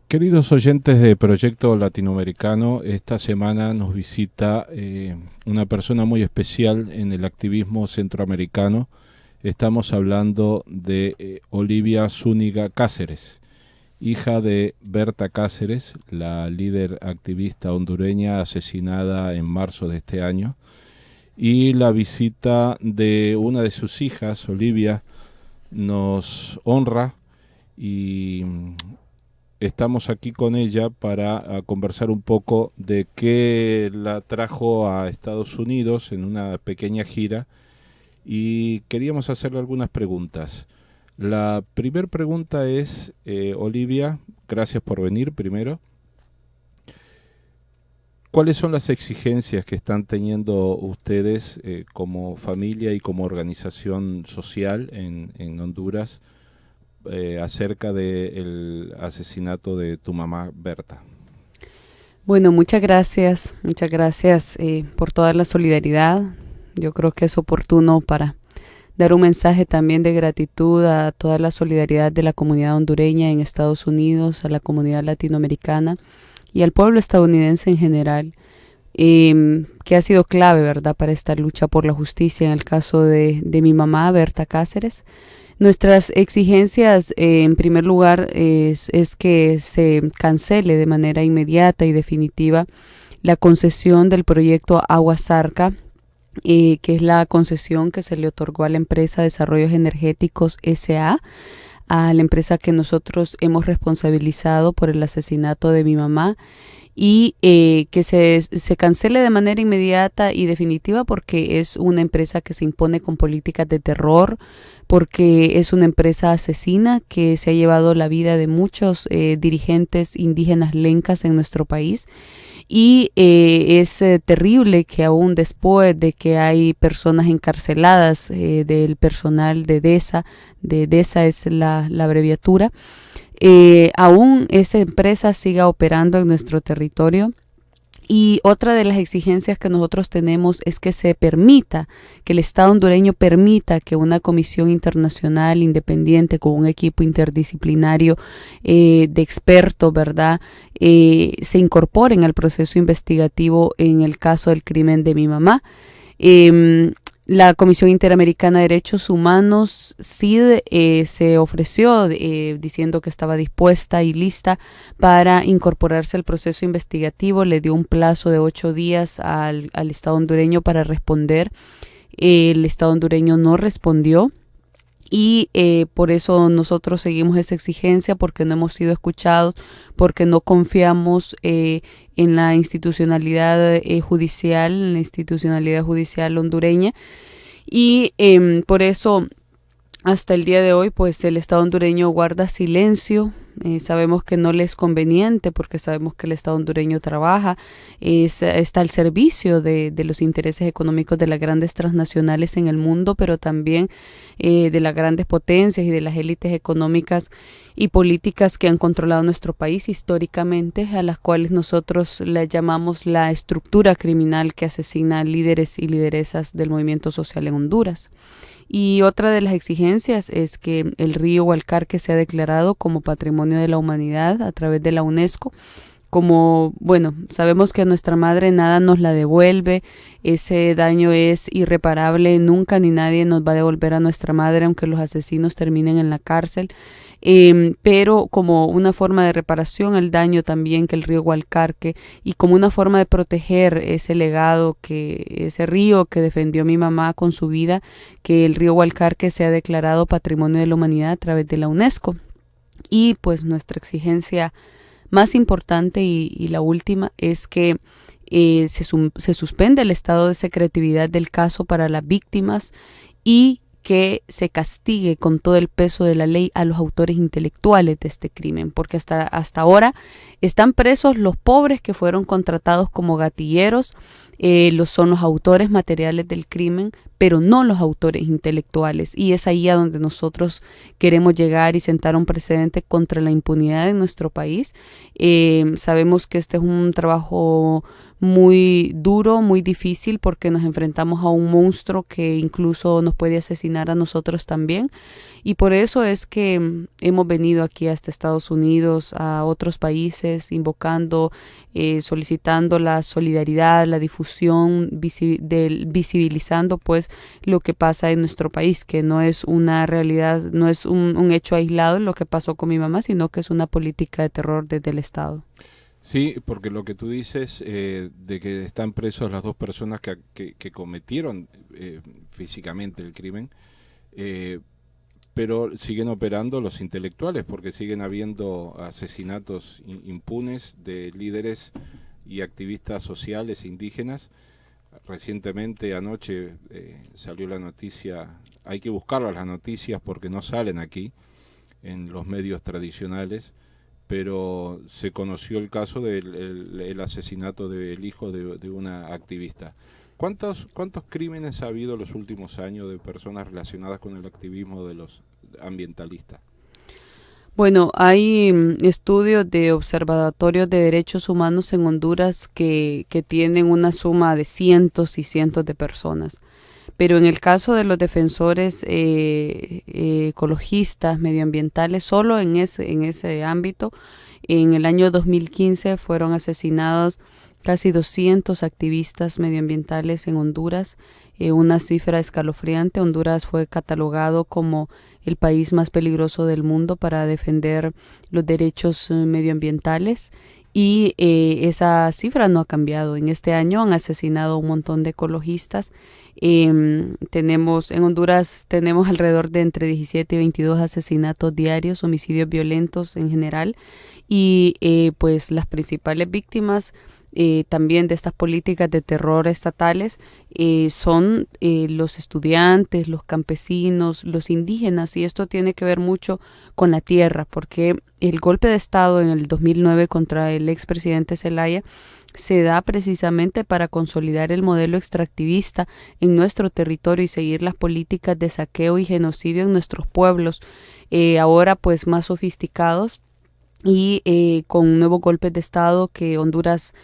Queridos oyentes de Proyecto Latinoamericano, esta semana nos visita una persona muy especial en el activismo centroamericano. Estamos hablando de Olivia Zúñiga Cáceres, hija de Berta Cáceres, la líder activista hondureña asesinada en marzo de este año. Y la visita de una de sus hijas, Olivia, nos honra y estamos aquí con ella para conversar un poco de qué la trajo a Estados Unidos en una pequeña gira y queríamos hacerle algunas preguntas. La primera pregunta es, Olivia, gracias por venir primero. ¿Cuáles son las exigencias que están teniendo ustedes como familia y como organización social en Honduras acerca del asesinato de tu mamá Berta? Bueno, muchas gracias por toda la solidaridad. Yo creo que es oportuno para dar un mensaje también de gratitud a toda la solidaridad de la comunidad hondureña en Estados Unidos, a la comunidad latinoamericana y al pueblo estadounidense en general, que ha sido clave, ¿verdad?, para esta lucha por la justicia en el caso de mi mamá, Berta Cáceres. Nuestras exigencias, en primer lugar, es que se cancele de manera inmediata y definitiva la concesión del proyecto Agua Zarca, que es la concesión que se le otorgó a la empresa Desarrollos Energéticos S.A., a la empresa que nosotros hemos responsabilizado por el asesinato de mi mamá, y que se cancele de manera inmediata y definitiva porque es una empresa que se impone con políticas de terror, porque es una empresa asesina que se ha llevado la vida de muchos dirigentes indígenas lencas en nuestro país. Y es terrible que aún después de que hay personas encarceladas del personal de DESA es la abreviatura, aún esa empresa siga operando en nuestro territorio. Y otra de las exigencias que nosotros tenemos es que se permita, que el Estado hondureño permita que una comisión internacional independiente con un equipo interdisciplinario de expertos, ¿verdad?, se incorporen al proceso investigativo en el caso del crimen de mi mamá. La Comisión Interamericana de Derechos Humanos, CID, se ofreció diciendo que estaba dispuesta y lista para incorporarse al proceso investigativo. Le dio un plazo de 8 días al Estado hondureño para responder. El Estado hondureño no respondió. Y por eso nosotros seguimos esa exigencia, porque no hemos sido escuchados, porque no confiamos en la institucionalidad judicial, en la institucionalidad judicial hondureña. Y por eso hasta el día de hoy pues el Estado hondureño guarda silencio. Sabemos que no le es conveniente porque sabemos que el Estado hondureño trabaja, está al servicio de los intereses económicos de las grandes transnacionales en el mundo, pero también de las grandes potencias y de las élites económicas y políticas que han controlado nuestro país históricamente, a las cuales nosotros le llamamos la estructura criminal que asesina líderes y lideresas del movimiento social en Honduras. Y otra de las exigencias es que el río Gualcarque sea declarado como Patrimonio de la Humanidad a través de la UNESCO. Como, bueno, sabemos que nuestra madre nada nos la devuelve, ese daño es irreparable, nunca ni nadie nos va a devolver a nuestra madre, aunque los asesinos terminen en la cárcel. Pero como una forma de reparación al daño también que el río Gualcarque, y como una forma de proteger ese legado, que ese río que defendió mi mamá con su vida, que el río Gualcarque sea declarado Patrimonio de la Humanidad a través de la UNESCO. Y pues nuestra exigencia más importante y la última es que se suspende el estado de secretividad del caso para las víctimas y que se castigue con todo el peso de la ley a los autores intelectuales de este crimen, porque hasta ahora están presos los pobres que fueron contratados como gatilleros, son los autores materiales del crimen, pero no los autores intelectuales, y es ahí a donde nosotros queremos llegar y sentar un precedente contra la impunidad en nuestro país. Sabemos que este es un trabajo muy duro, muy difícil, porque nos enfrentamos a un monstruo que incluso nos puede asesinar a nosotros también. Y por eso es que hemos venido aquí hasta Estados Unidos, a otros países, invocando, solicitando la solidaridad, la difusión, visibilizando pues lo que pasa en nuestro país, que no es una realidad, no es un hecho aislado lo que pasó con mi mamá, sino que es una política de terror desde el Estado. Sí, porque lo que tú dices de que están presos las dos personas que cometieron físicamente el crimen, eh, pero siguen operando los intelectuales, porque siguen habiendo asesinatos impunes de líderes y activistas sociales indígenas. Recientemente, anoche, salió la noticia, hay que buscarlas las noticias porque no salen aquí en los medios tradicionales, pero se conoció el caso del el asesinato del hijo de una activista. ¿Cuántos crímenes ha habido en los últimos años de personas relacionadas con el activismo de los ambientalistas? Bueno, hay estudios de observatorios de derechos humanos en Honduras que tienen una suma de cientos y cientos de personas. Pero en el caso de los defensores ecologistas, medioambientales, solo en ese ámbito, en el año 2015 fueron asesinados casi 200 activistas medioambientales en Honduras, una cifra escalofriante. Honduras fue catalogado como el país más peligroso del mundo para defender los derechos medioambientales. Y esa cifra no ha cambiado. En este año han asesinado un montón de ecologistas. En Honduras tenemos alrededor de entre 17 y 22 asesinatos diarios, homicidios violentos en general. Y pues las principales víctimas también de estas políticas de terror estatales son los estudiantes, los campesinos, los indígenas, y esto tiene que ver mucho con la tierra, porque el golpe de Estado en el 2009 contra el expresidente Zelaya se da precisamente para consolidar el modelo extractivista en nuestro territorio y seguir las políticas de saqueo y genocidio en nuestros pueblos, ahora pues más sofisticados y con nuevos golpes de Estado que Honduras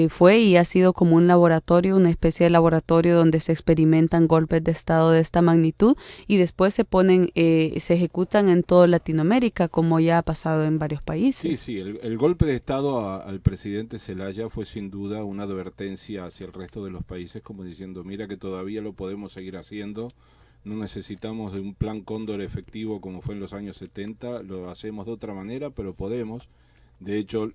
fue y ha sido como un laboratorio, una especie de laboratorio donde se experimentan golpes de Estado de esta magnitud y después se ejecutan en toda Latinoamérica, como ya ha pasado en varios países. Sí, el golpe de Estado al presidente Zelaya fue sin duda una advertencia hacia el resto de los países, como diciendo, mira que todavía lo podemos seguir haciendo, no necesitamos de un plan Cóndor efectivo como fue en los años 70, lo hacemos de otra manera, pero podemos. De hecho,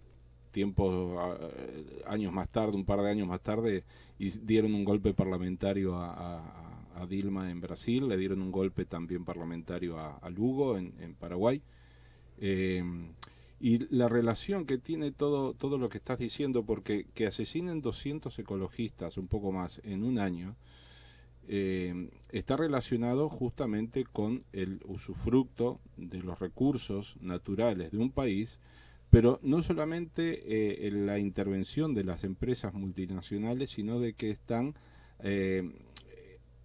años más tarde, un par de años más tarde, dieron un golpe parlamentario a Dilma en Brasil, le dieron un golpe también parlamentario a Lugo en Paraguay. Y la relación que tiene todo lo que estás diciendo, porque que asesinen 200 ecologistas, un poco más, en un año, está relacionado justamente con el usufructo de los recursos naturales de un país, pero no solamente en la intervención de las empresas multinacionales, sino de que están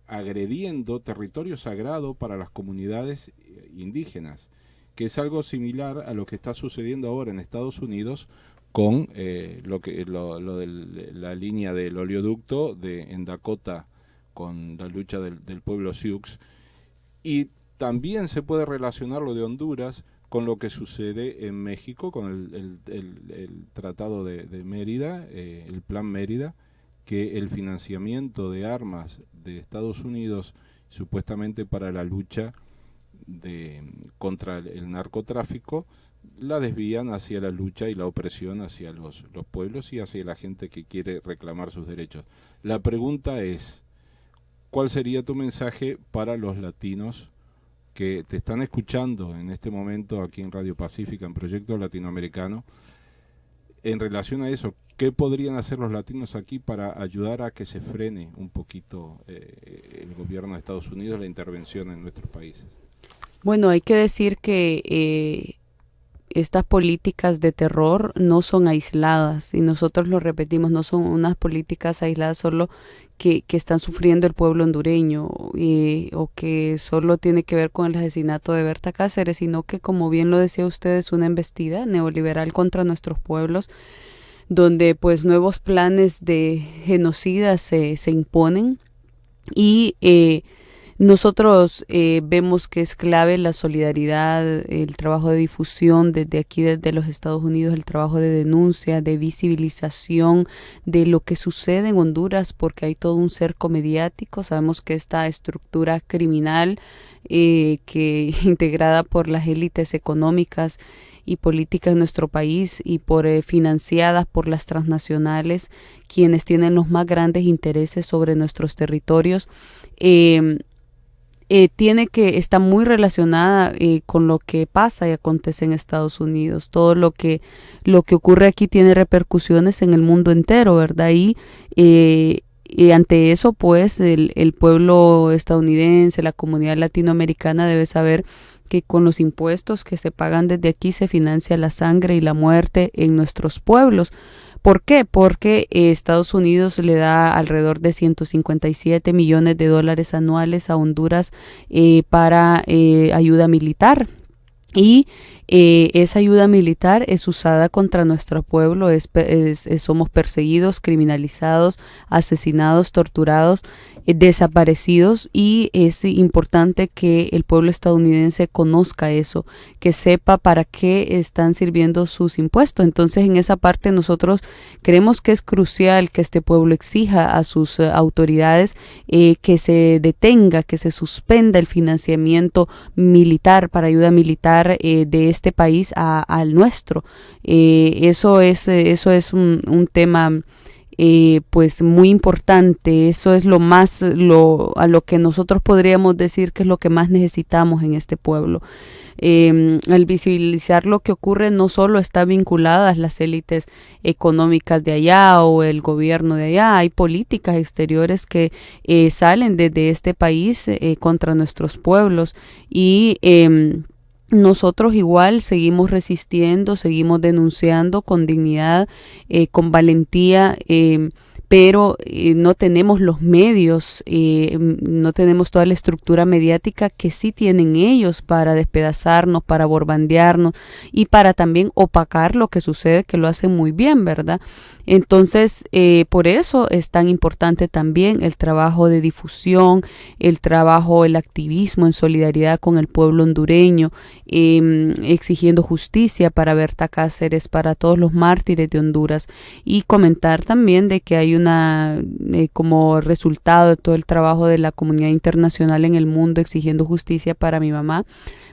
agrediendo territorio sagrado para las comunidades indígenas, que es algo similar a lo que está sucediendo ahora en Estados Unidos con lo de la línea del oleoducto en Dakota, con la lucha del pueblo Sioux. Y también se puede relacionar lo de Honduras con lo que sucede en México, con el Tratado de Mérida, el Plan Mérida, que el financiamiento de armas de Estados Unidos, supuestamente para la lucha contra el narcotráfico, la desvían hacia la lucha y la opresión hacia los pueblos y hacia la gente que quiere reclamar sus derechos. La pregunta es, ¿cuál sería tu mensaje para los latinos que te están escuchando en este momento aquí en Radio Pacífica, en Proyecto Latinoamericano, en relación a eso? ¿Qué podrían hacer los latinos aquí para ayudar a que se frene un poquito el gobierno de Estados Unidos, la intervención en nuestros países? Bueno, hay que decir que estas políticas de terror no son aisladas, y nosotros lo repetimos, no son unas políticas aisladas solo que están sufriendo el pueblo hondureño o que solo tiene que ver con el asesinato de Berta Cáceres, sino que, como bien lo decía usted, es una embestida neoliberal contra nuestros pueblos, donde pues nuevos planes de genocidas se imponen y nosotros vemos que es clave la solidaridad, el trabajo de difusión desde aquí, desde los Estados Unidos, el trabajo de denuncia, de visibilización de lo que sucede en Honduras, porque hay todo un cerco mediático. Sabemos que esta estructura criminal que integrada por las élites económicas y políticas de nuestro país y financiadas por las transnacionales, quienes tienen los más grandes intereses sobre nuestros territorios, está muy relacionada con lo que pasa y acontece en Estados Unidos. Todo lo que ocurre aquí tiene repercusiones en el mundo entero, ¿verdad? Y ante eso, pues, el pueblo estadounidense, la comunidad latinoamericana debe saber que con los impuestos que se pagan desde aquí se financia la sangre y la muerte en nuestros pueblos. ¿Por qué? Porque Estados Unidos le da alrededor de 157 millones de dólares anuales a Honduras para ayuda militar. Y esa ayuda militar es usada contra nuestro pueblo, somos perseguidos, criminalizados, asesinados, torturados, desaparecidos, y es importante que el pueblo estadounidense conozca eso, que sepa para qué están sirviendo sus impuestos. Entonces, en esa parte nosotros creemos que es crucial que este pueblo exija a sus autoridades que se detenga, que se suspenda el financiamiento militar para ayuda militar de este país al nuestro. Eso es un tema pues muy importante. Eso es a lo que nosotros podríamos decir que es lo que más necesitamos en este pueblo. Al visibilizar lo que ocurre, no solo está vinculadas las élites económicas de allá o el gobierno de allá, hay políticas exteriores que salen desde este país contra nuestros pueblos, y nosotros igual seguimos resistiendo, seguimos denunciando con dignidad, con valentía, pero no tenemos los medios, no tenemos toda la estructura mediática que sí tienen ellos para despedazarnos, para borbandearnos y para también opacar lo que sucede, que lo hacen muy bien, ¿verdad? Entonces, por eso es tan importante también el trabajo de difusión, el activismo en solidaridad con el pueblo hondureño, exigiendo justicia para Berta Cáceres, para todos los mártires de Honduras, y comentar también de que hay como resultado de todo el trabajo de la comunidad internacional en el mundo exigiendo justicia para mi mamá.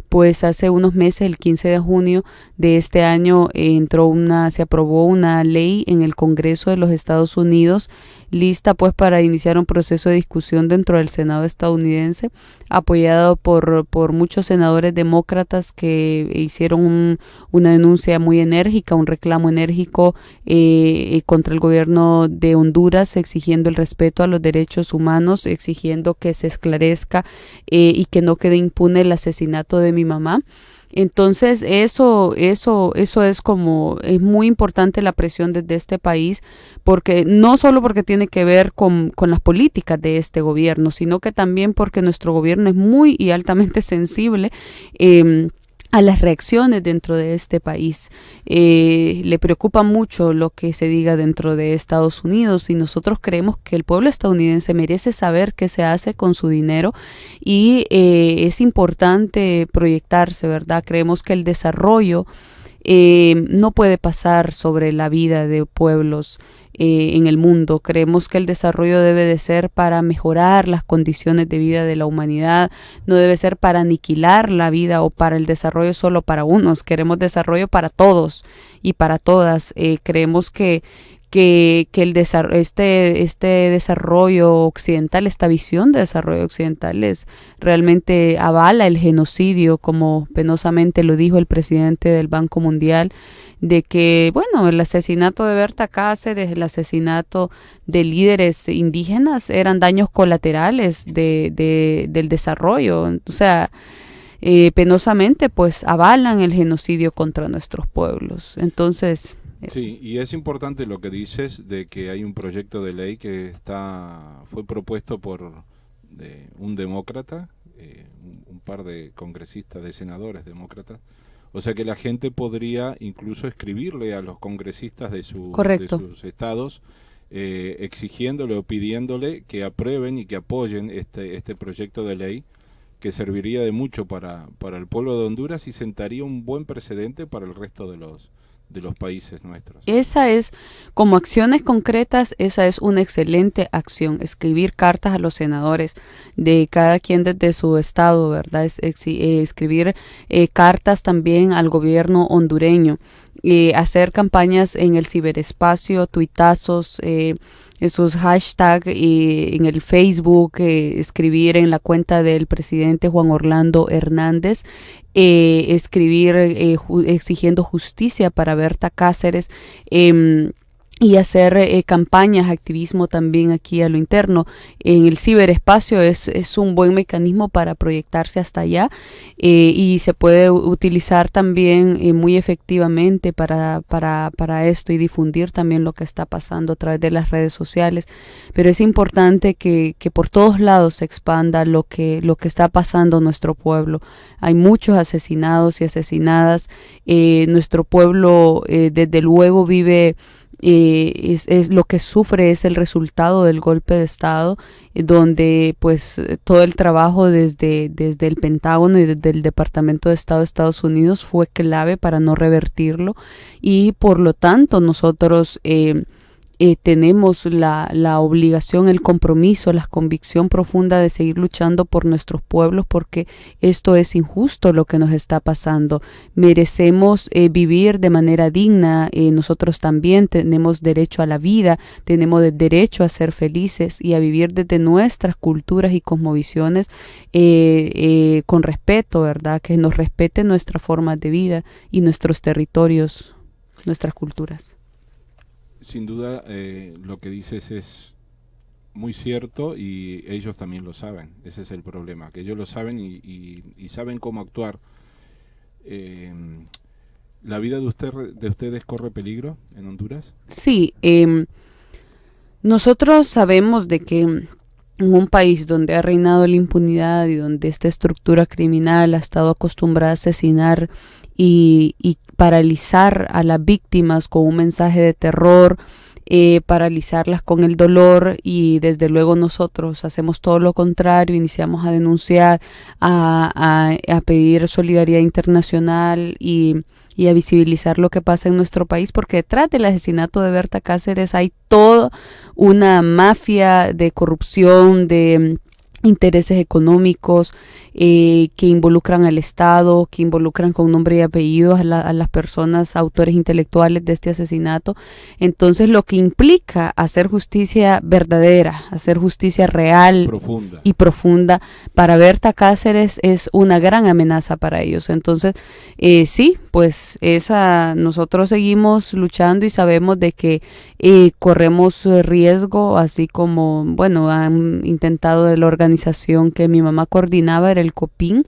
Pues hace unos meses, el 15 de junio de este año, se aprobó una ley en el Congreso de los Estados Unidos, lista pues para iniciar un proceso de discusión dentro del Senado estadounidense, apoyado por muchos senadores demócratas que hicieron una denuncia muy enérgica, un reclamo enérgico contra el gobierno de Honduras, exigiendo el respeto a los derechos humanos, exigiendo que se esclarezca y que no quede impune el asesinato de mi mamá. Entonces eso es muy importante la presión desde este país, porque no solo porque tiene que ver con las políticas de este gobierno, sino que también porque nuestro gobierno es muy y altamente sensible a las reacciones dentro de este país. Le preocupa mucho lo que se diga dentro de Estados Unidos, y nosotros creemos que el pueblo estadounidense merece saber qué se hace con su dinero, y es importante proyectarse, ¿verdad? Creemos que el desarrollo no puede pasar sobre la vida de pueblos en el mundo. Creemos que el desarrollo debe de ser para mejorar las condiciones de vida de la humanidad, no debe ser para aniquilar la vida o para el desarrollo solo para unos. Queremos desarrollo para todos y para todas. Creemos que este desarrollo occidental, esta visión de desarrollo occidental realmente avala el genocidio, como penosamente lo dijo el presidente del Banco Mundial, de que, bueno, el asesinato de Berta Cáceres, el asesinato de líderes indígenas eran daños colaterales del desarrollo. O sea, penosamente pues avalan el genocidio contra nuestros pueblos. Entonces... Sí, y es importante lo que dices de que hay un proyecto de ley que fue propuesto por un demócrata, un par de congresistas, de senadores demócratas, O sea que la gente podría incluso escribirle a los congresistas de Correcto. sus estados, exigiéndole o pidiéndole que aprueben y que apoyen este proyecto de ley, que serviría de mucho para el pueblo de Honduras y sentaría un buen precedente para el resto de los países nuestros. Esa es, como acciones concretas, esa es una excelente acción, escribir cartas a los senadores de cada quien desde su estado, ¿verdad? Escribir cartas también al gobierno hondureño, hacer campañas en el ciberespacio, tuitazos, esos hashtags en el Facebook, escribir en la cuenta del presidente Juan Orlando Hernández, escribir exigiendo justicia para Berta Cáceres, y hacer campañas, activismo también aquí a lo interno. En el ciberespacio es un buen mecanismo para proyectarse hasta allá, y se puede utilizar también muy efectivamente para esto, y difundir también lo que está pasando a través de las redes sociales. Pero es importante que por todos lados se expanda lo que está pasando en nuestro pueblo. Hay muchos asesinados y asesinadas. Nuestro pueblo desde luego vive, es lo que sufre, es el resultado del golpe de Estado, donde pues todo el trabajo desde el Pentágono y desde el Departamento de Estado de Estados Unidos fue clave para no revertirlo, y por lo tanto nosotros tenemos la obligación, el compromiso, la convicción profunda de seguir luchando por nuestros pueblos, porque esto es injusto lo que nos está pasando. Merecemos vivir de manera digna. Nosotros también tenemos derecho a la vida, tenemos derecho a ser felices y a vivir desde nuestras culturas y cosmovisiones con respeto, ¿verdad? Que nos respeten nuestras formas de vida y nuestros territorios, nuestras culturas. Sin duda, lo que dices es muy cierto y ellos también lo saben. Ese es el problema, que ellos lo saben y saben cómo actuar. ¿La vida de ustedes corre peligro en Honduras? Sí, nosotros sabemos de que en un país donde ha reinado la impunidad y donde esta estructura criminal ha estado acostumbrada a asesinar y paralizar a las víctimas con un mensaje de terror, paralizarlas con el dolor, y desde luego nosotros hacemos todo lo contrario, iniciamos a denunciar, a pedir solidaridad internacional y a visibilizar lo que pasa en nuestro país, porque detrás del asesinato de Berta Cáceres hay toda una mafia de corrupción, de intereses económicos que involucran al Estado, que involucran con nombre y apellidos a las personas, autores intelectuales de este asesinato. Entonces, lo que implica hacer justicia verdadera, hacer justicia real y profunda para Berta Cáceres es una gran amenaza para ellos. Entonces, sí, pues nosotros seguimos luchando y sabemos de que corremos riesgo, así como, bueno, han intentado de la organización que mi mamá coordinaba, era el COPIN,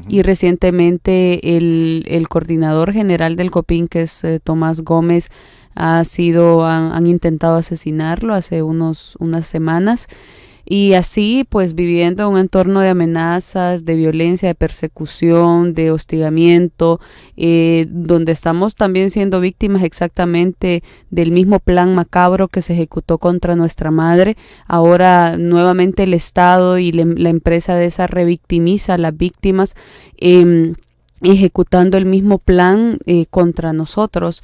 y recientemente el coordinador general del COPIN, que es Tomás Gómez, han intentado asesinarlo hace unas semanas. Y así, pues, viviendo en un entorno de amenazas, de violencia, de persecución, de hostigamiento, donde estamos también siendo víctimas exactamente del mismo plan macabro que se ejecutó contra nuestra madre. Ahora, nuevamente, el Estado y la empresa de esa revictimiza a las víctimas, ejecutando el mismo plan contra nosotros.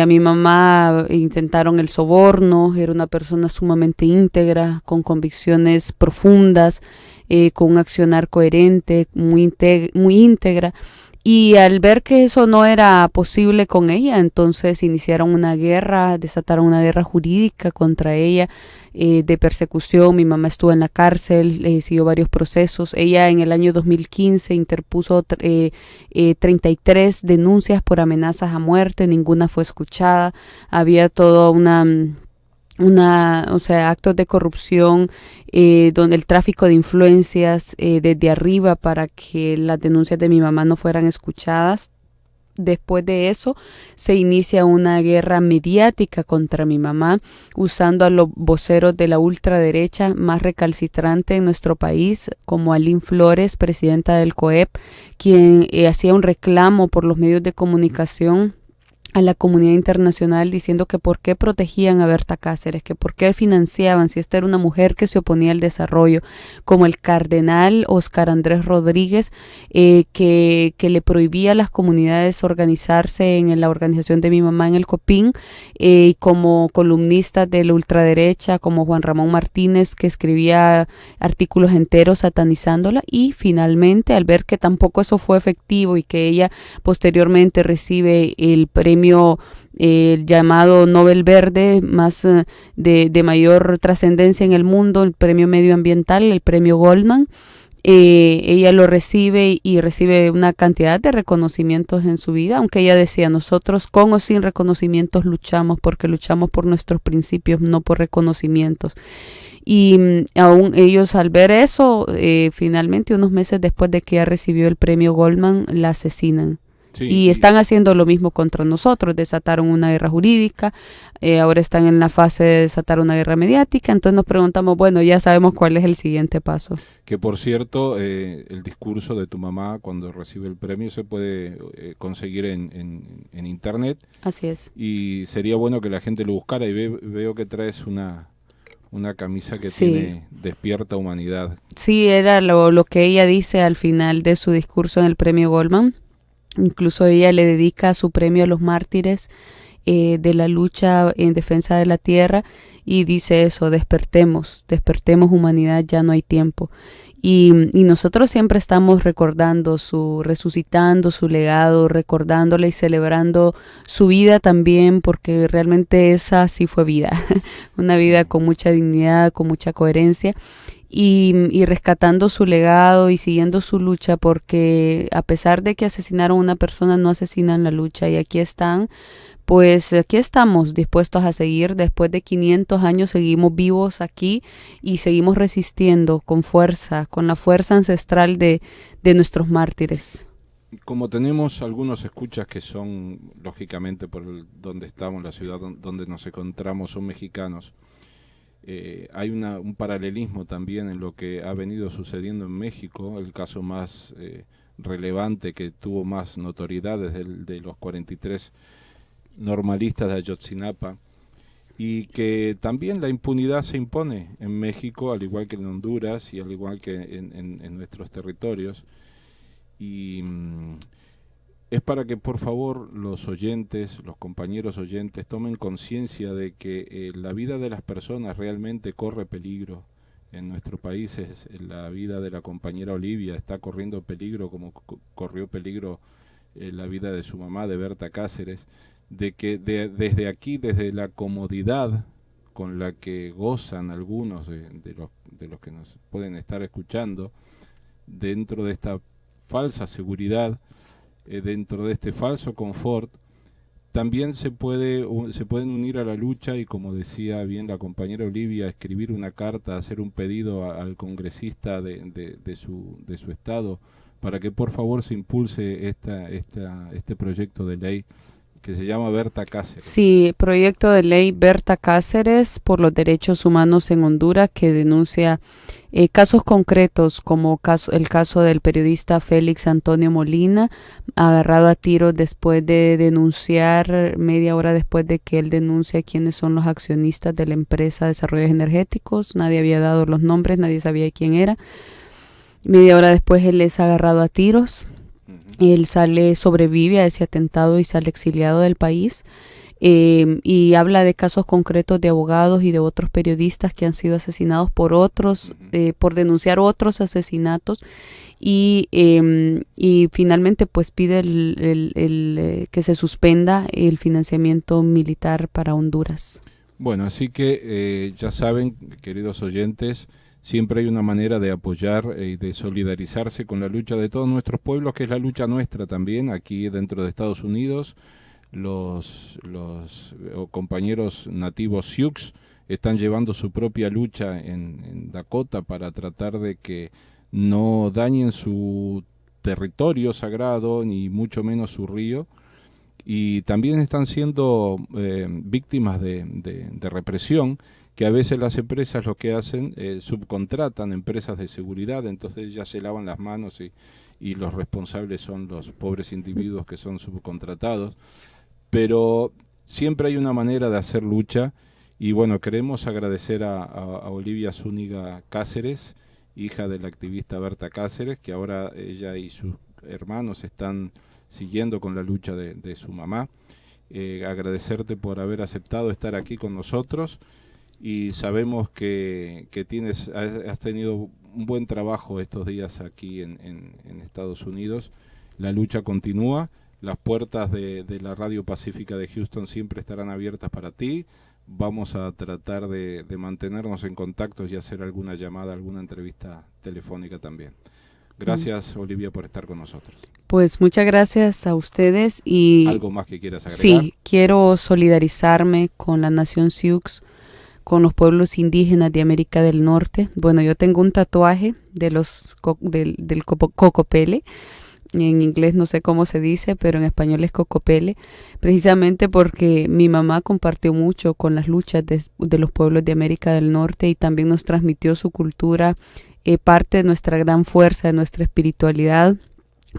A mi mamá intentaron el soborno, era una persona sumamente íntegra, con convicciones profundas, con un accionar coherente, muy íntegra. Y al ver que eso no era posible con ella, entonces iniciaron una guerra, desataron una guerra jurídica contra ella, de persecución. Mi mamá estuvo en la cárcel, siguió varios procesos. Ella en el año 2015 interpuso 33 denuncias por amenazas a muerte, ninguna fue escuchada. Había toda actos de corrupción, donde el tráfico de influencias desde arriba para que las denuncias de mi mamá no fueran escuchadas. después de eso se inicia una guerra mediática contra mi mamá, usando a los voceros de la ultraderecha más recalcitrante en nuestro país, como Aline Flores, presidenta del COEP, quien hacía un reclamo por los medios de comunicación a la comunidad internacional diciendo que por qué protegían a Berta Cáceres, que por qué financiaban, si esta era una mujer que se oponía al desarrollo, como el cardenal Oscar Andrés Rodríguez, que le prohibía a las comunidades organizarse en la organización de mi mamá en el COPIN, como columnistas de la ultraderecha, como Juan Ramón Martínez, que escribía artículos enteros satanizándola, y finalmente, al ver que tampoco eso fue efectivo y que ella posteriormente recibe el premio el llamado Nobel Verde más de mayor trascendencia en el mundo, el premio medioambiental, el premio Goldman. Ella lo recibe y recibe una cantidad de reconocimientos en su vida, aunque ella decía, nosotros con o sin reconocimientos luchamos, porque luchamos por nuestros principios, no por reconocimientos. Y aún ellos, al ver eso, finalmente unos meses después de que ella recibió el premio Goldman, la asesinan. Sí, y están haciendo lo mismo contra nosotros, desataron una guerra jurídica, ahora están en la fase de desatar una guerra mediática, entonces nos preguntamos, bueno, ya sabemos cuál es el siguiente paso. Que por cierto, el discurso de tu mamá cuando recibe el premio se puede conseguir en internet. Así es. Y sería bueno que la gente lo buscara, y veo que traes una camisa que tiene Despierta Humanidad. Sí, era lo que ella dice al final de su discurso en el premio Goldman. Incluso ella le dedica su premio a los mártires de la lucha en defensa de la tierra, y dice eso: despertemos humanidad, ya no hay tiempo. Y nosotros siempre estamos recordando resucitando su legado, recordándola y celebrando su vida también, porque realmente esa sí fue vida, una vida con mucha dignidad, con mucha coherencia. Y rescatando su legado y siguiendo su lucha, porque a pesar de que asesinaron a una persona, no asesinan la lucha, y aquí están, pues aquí estamos dispuestos a seguir. Después de 500 años seguimos vivos aquí y seguimos resistiendo con fuerza, con la fuerza ancestral de nuestros mártires. Como tenemos algunos escuchas que son, lógicamente, por donde estamos, la ciudad donde nos encontramos, son mexicanos, hay un paralelismo también en lo que ha venido sucediendo en México. El caso más relevante, que tuvo más notoriedad, desde de los 43 normalistas de Ayotzinapa, y que también la impunidad se impone en México, al igual que en Honduras y al igual que en nuestros territorios. Y es para que por favor los oyentes, los compañeros oyentes, tomen conciencia de que la vida de las personas realmente corre peligro. En nuestros países la vida de la compañera Olivia está corriendo peligro, como corrió peligro la vida de su mamá, de Berta Cáceres, de que desde aquí, desde la comodidad con la que gozan algunos de los que nos pueden estar escuchando, dentro de esta falsa seguridad, dentro de este falso confort, también se pueden unir a la lucha, y como decía bien la compañera Olivia, escribir una carta, hacer un pedido al congresista de su estado, para que por favor se impulse este proyecto de ley que se llama Berta Cáceres. Sí, proyecto de ley Berta Cáceres por los derechos humanos en Honduras, que denuncia casos concretos, como el caso del periodista Félix Antonio Molina, agarrado a tiros después de denunciar, media hora después de que él denuncia quiénes son los accionistas de la empresa de desarrollos energéticos. Nadie había dado los nombres, nadie sabía quién era. Media hora después él es agarrado a tiros. Él sobrevive a ese atentado y sale exiliado del país, y habla de casos concretos de abogados y de otros periodistas que han sido asesinados por otros, por denunciar otros asesinatos, y finalmente pues pide que se suspenda el financiamiento militar para Honduras. Bueno, así que ya saben, queridos oyentes, siempre hay una manera de apoyar y de solidarizarse con la lucha de todos nuestros pueblos, que es la lucha nuestra también, aquí dentro de Estados Unidos. Los compañeros nativos Sioux están llevando su propia lucha en Dakota para tratar de que no dañen su territorio sagrado, ni mucho menos su río, y también están siendo víctimas de represión, que a veces las empresas lo que hacen, subcontratan empresas de seguridad, entonces ya se lavan las manos y los responsables son los pobres individuos que son subcontratados. Pero siempre hay una manera de hacer lucha, y bueno, queremos agradecer a Olivia Zúñiga Cáceres, hija de la activista Berta Cáceres, que ahora ella y sus hermanos están siguiendo con la lucha de su mamá. Agradecerte por haber aceptado estar aquí con nosotros, y sabemos que has tenido un buen trabajo estos días aquí en Estados Unidos. La lucha continúa, las puertas de la Radio Pacífica de Houston siempre estarán abiertas para ti. Vamos a tratar de mantenernos en contacto y hacer alguna llamada, alguna entrevista telefónica también. Gracias, Olivia, por estar con nosotros. Pues muchas gracias a ustedes. Y ¿algo más que quieras agregar? Sí, quiero solidarizarme con la nación Sioux, con los pueblos indígenas de América del Norte. Bueno, yo tengo un tatuaje de del cocopele. En inglés no sé cómo se dice, pero en español es cocopele, precisamente porque mi mamá compartió mucho con las luchas de los pueblos de América del Norte, y también nos transmitió su cultura, parte de nuestra gran fuerza, de nuestra espiritualidad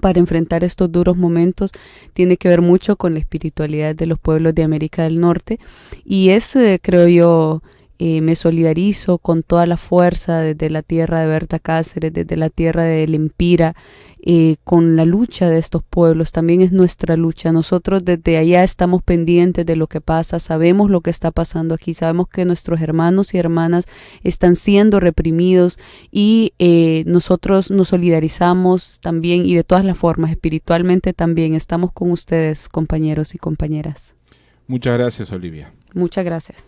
para enfrentar estos duros momentos. Tiene que ver mucho con la espiritualidad de los pueblos de América del Norte, y eso creo yo, me solidarizo con toda la fuerza desde la tierra de Berta Cáceres, desde la tierra de Lempira, con la lucha de estos pueblos. También es nuestra lucha. Nosotros desde allá estamos pendientes de lo que pasa, sabemos lo que está pasando aquí, sabemos que nuestros hermanos y hermanas están siendo reprimidos, y nosotros nos solidarizamos también, y de todas las formas, espiritualmente también estamos con ustedes, compañeros y compañeras. Muchas gracias, Olivia. Muchas gracias.